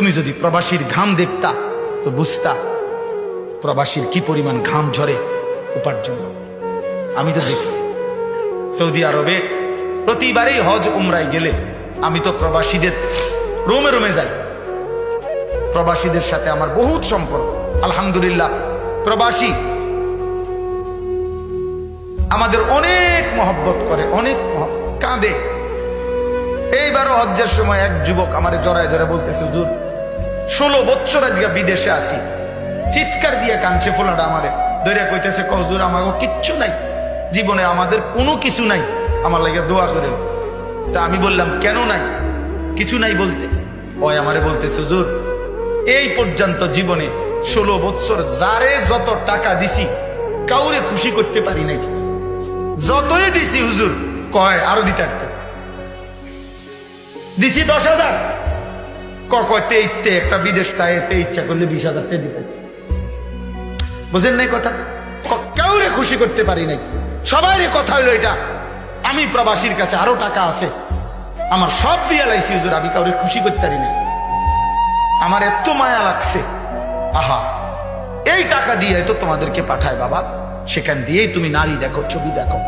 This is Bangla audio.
তুমি যদি প্রবাসীর ঘাম দেখতা তো বুঝতা প্রবাসীর কি পরিমাণ ঘাম ঝরে উপার্জন। আমি তো দেখছি সৌদি আরবে প্রতিবারই হজ উমরায় গেলে আমি তো প্রবাসীদের রোমে রোমে যাই। প্রবাসীদের সাথে আমার বহুত সম্পর্ক আলহামদুলিল্লাহ। প্রবাসী আমাদের অনেক মহব্বত করে, অনেক কাঁদে। এইবারও হজ্জের সময় এক যুবক আমারে জড়ায় ধরে বলতেছে, হুজুর 16 বছর আজকে বিদেশে আসি, চিৎকার দিয়ে কাঁদছে। ফোলাটা আমারে ধরে কইতেছে, হুজুর আমাকে কিচ্ছু নাই জীবনে, আমাদের কোনো কিছু নাই, আমার লাগে দোয়া করেন। তা আমি বললাম কেন নাই? কিছু নাই বলতে ওই আমারে বলতেছে, হুজুর এই পর্যন্ত জীবনে 16 বছর যারে যত টাকা দিছি কাউরে খুশি করতে পারি নাই। যতই দিছি হুজুর কয় আরো দিতে দিছি 10,000, কয়তে একটা বিদেশ তাইতে ইচ্ছা করলে 20,000 দিতে। বুঝেন নাই কথা? কাউরে খুশি করতে পারি নাই। সবাই কথা হইলো এটা, আমি প্রবাসীর কাছে আরো টাকা আছে, আমার সব দিয়ে লাইছি হুজুর, আমি কাউরে খুশি করতে পারি নাই। আমার এত মায়া লাগছে, আহা এই টাকা দিয়ে তো তোমাদেরকে পাঠায় বাবা, সেখান দিয়েই তুমি নারী দেখো, ছবি দেখো।